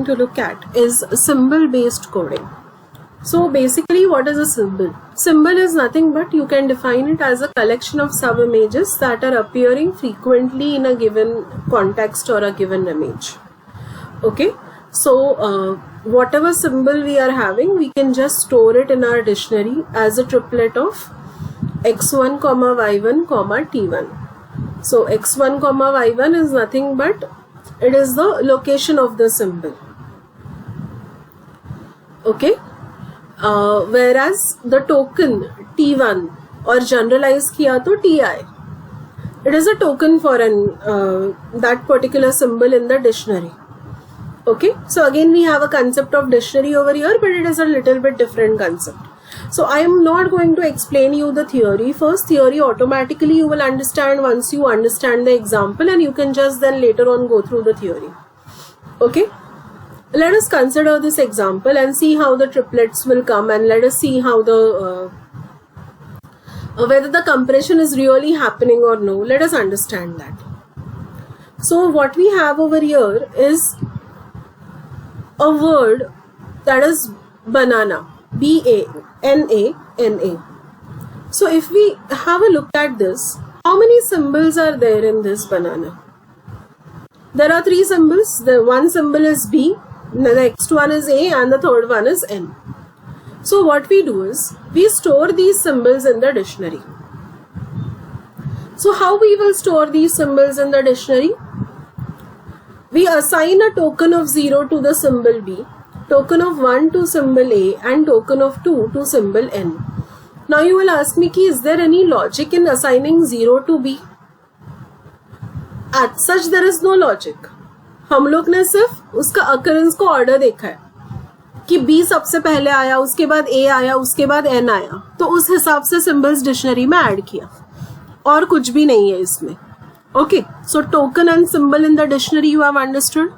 going to look at is symbol based coding. So basically, what is a symbol? Symbol is nothing but you can define it as a collection of sub images that are appearing frequently in a given context or a given image. Okay, so whatever symbol we are having, we can just store it in our dictionary as a triplet of x1, y1, t1. So x1, y1 is nothing but it is the location of the symbol. Okay. Whereas the token t1 or generalize kiya to ti, it is a token for that particular symbol in the dictionary. Okay, so again we have a concept of dictionary over here, but it is a little bit different concept. So I am not going to explain you the theory first. Theory automatically you will understand once you understand the example, and you can just then later on go through the theory. Okay, let us consider this example and see how the triplets will come, and let us see how the whether the compression is really happening or no. Let us understand that. So what we have over here is a word that is banana, B-A-N-A-N-A. So if we have a look at this, how many symbols are there in this banana? There are three symbols. The one symbol is B, the next one is A, and the third one is N. So what we do is, we store these symbols in the dictionary. So how we will store these symbols in the dictionary? We assign a token of 0 to the symbol B, token of 1 to symbol A, and token of 2 to symbol N. Now you will ask me, is there any logic in assigning 0 to B? As such, there is no logic. हम लोग ने सिर्फ उसका occurrence को order देखा है कि B सबसे पहले आया, उसके बाद A आया, उसके बाद N आया, तो उस हिसाब से symbols dictionary में add किया, और कुछ भी नहीं है इसमें. Okay, so token and symbol in the dictionary you have understood.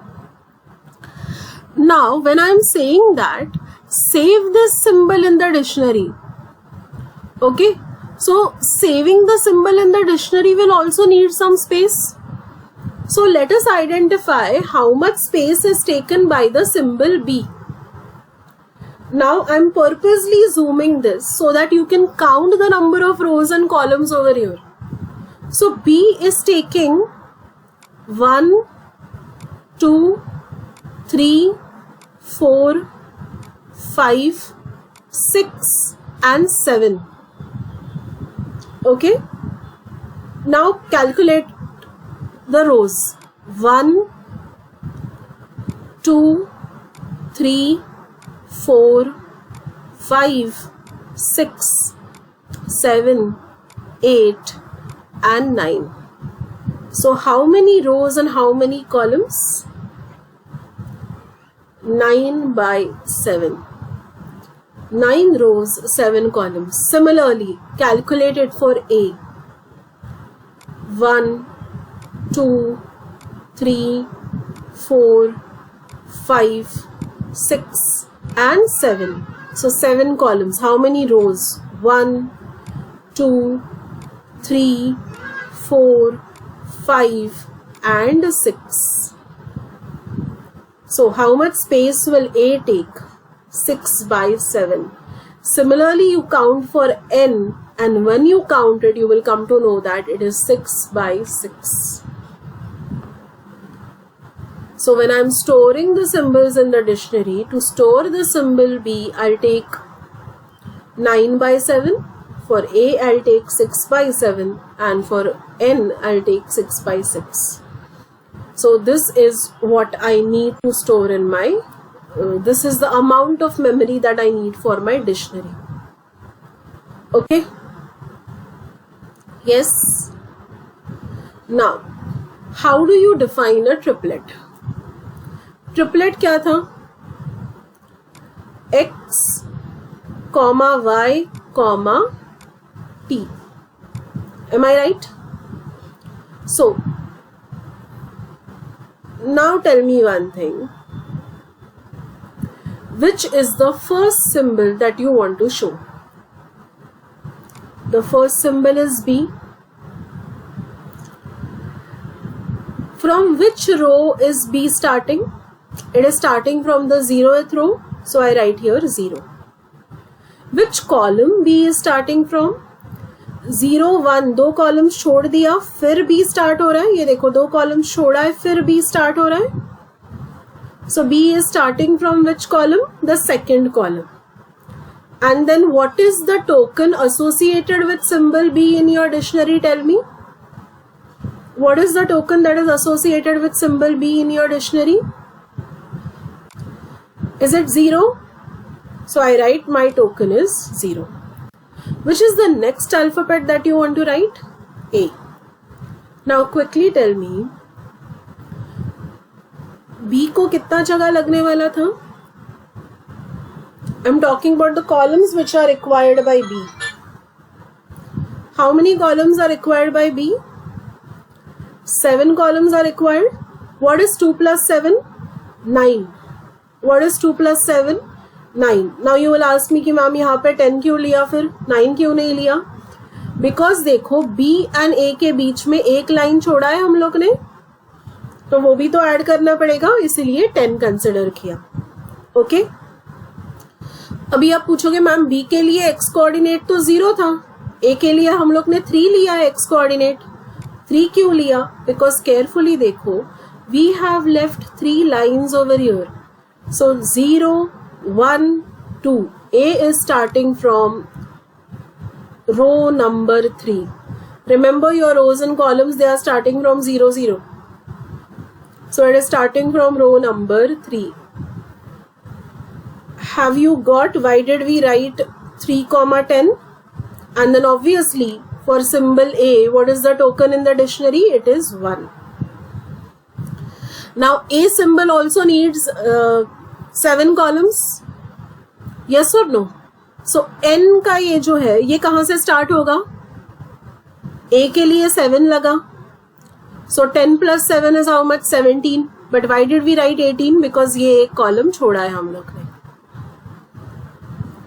Now when I am saying that save this symbol in the dictionary, okay, so saving the symbol in the dictionary will also need some space. So let us identify how much space is taken by the symbol B. Now I am purposely zooming this so that you can count the number of rows and columns over here. So B is taking 1, 2, 3, 4, 5, 6 and 7. Okay. Now calculate the rows. 1, 2, 3, 4, 5, 6, 7, 8 and 9. So how many rows and how many columns? 9 by 7. 9 rows, 7 columns. Similarly, calculate it for A. 1, 2, 3, 4, 5, 6 and 7. So 7 columns. How many rows? 1, 2, 3, 4, 5 and 6. So how much space will A take? 6 by 7. Similarly, you count for N, and when you count it, you will come to know that it is 6 by 6. So when I am storing the symbols in the dictionary, to store the symbol B, I'll take 9 by 7. For A, I'll take 6 by 7, and for N, I'll take 6 by 6. So this is what I need to store in my, this is the amount of memory that I need for my dictionary. Okay? Yes? Now, how do you define a triplet? Triplet क्या था? X, Y, T. Am I right? So, now tell me one thing. Which is the first symbol that you want to show? The first symbol is B. From which row is B starting? It is starting from the 0th row, so I write here 0. Which column B is starting from? 0 1 दो columns छोड़ दिया, फिर B start हो रहा है. ये देखो, दो कॉलम्स छोड़ा है, फिर B स्टार्ट हो रहा है. So B is starting from which column? The second column. And then what is the token associated with symbol B in your dictionary? Tell me. What is the token that is associated with symbol B in your dictionary? Is it 0? So I write my token is 0. Which is the next alphabet that you want to write? A. Now quickly tell me, B को कितना जगह लगने वाला था? I'm talking about the columns which are required by B. How many columns are required by B? 7 columns are required. What is 2 plus 7? 9. What is 2 plus 7? 9. Now you will ask me कि ma'am यहाँ पे 10 क्यों लिया, फिर 9 क्यों नहीं लिया? Because देखो B and A के बीच में एक लाइन छोड़ा है हम लोग ने, तो वो भी तो ऐड करना पड़ेगा, इसीलिए 10 कंसिडर किया. ओके. अभी आप पूछोगे मैम B के लिए x कोऑर्डिनेट तो 0 था, A के लिए हम लोग ने 3 लिया है x कोऑर्डिनेट. 3 क्यों लिया? बिकॉज केयरफुली देखो, we have left 3 lines over here. So 0 1 2. A is starting from row number 3. Remember your rows and columns, they are starting from 0 0. So it is starting from row number 3. Have you got why did we write 3 comma 10? And then obviously for symbol A, what is the token in the dictionary? It is 1. Now A symbol also needs 7 columns. Yes or no? So N का ये जो है, ये कहाँ से start होगा? A के लिए 7 लगा. So 10 plus 7 is how much? 17. But why did we write 18? Because ये एक column छोड़ा है हम लोग ने.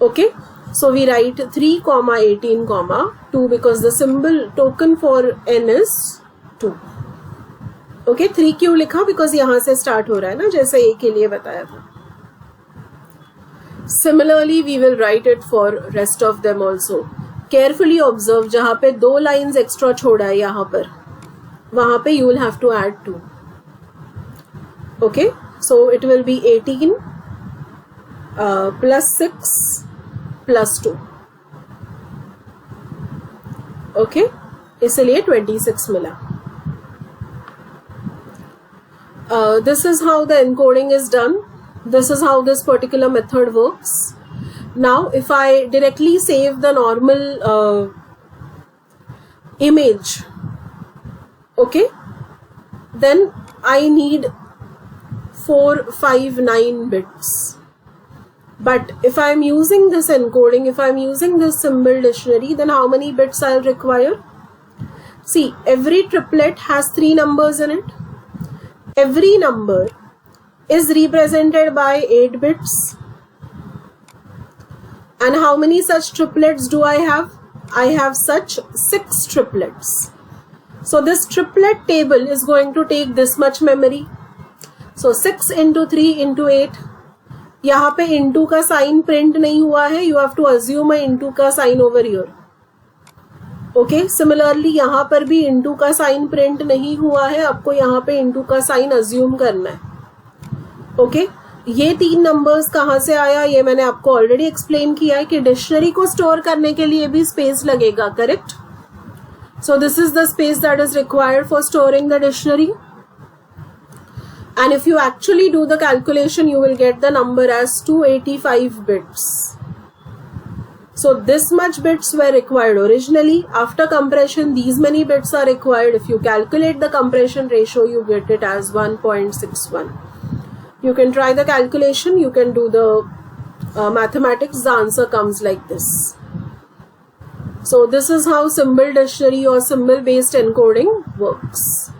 Okay. So we write 3 comma 18 comma 2 because the symbol token for N is 2. Okay. 3 क्यों लिखा? Because यहाँ से start हो रहा है ना, जैसे A के लिए बताया था. Similarly, we will write it for rest of them also. Carefully observe, जहाँ पे 2 lines extra छोड़ा है यहाँ पर, वहाँ पे you will have to add 2. Okay, so it will be 18 plus 6 plus 2. Okay, इसलिए 26 मिला. This is how the encoding is done. This is how this particular method works. Now, if I directly save the normal image, okay, then I need 4 5 9 bits. But if I am using this encoding, if I am using this symbol dictionary, then how many bits I'll require? See, every triplet has 3 numbers in it. Every number is represented by 8 bits. And how many such triplets do I have? I have such 6 triplets. So this triplet table is going to take this much memory. So 6 into 3 into 8. यहाँ पे into का sign print नहीं हुआ है. You have to assume a into का sign over here. Okay. Similarly यहाँ पर भी into का sign print नहीं हुआ है. आपको यहाँ पे into का sign assume करना है. Okay. ये 3 नंबर्स कहाँ से आया, ये मैंने आपको ऑलरेडी एक्सप्लेन किया है कि डिक्शनरी को स्टोर करने के लिए भी स्पेस लगेगा. Correct. So this is the space that is required for storing the dictionary. And if you actually do the calculation, you will get the number as 285 bits. So this much bits were required originally. After compression, these many bits are required. If you calculate the compression ratio, you get it as 1.61. You can try the calculation. You can do the mathematics. The answer comes like this. So this is how symbol dictionary or symbol based encoding works.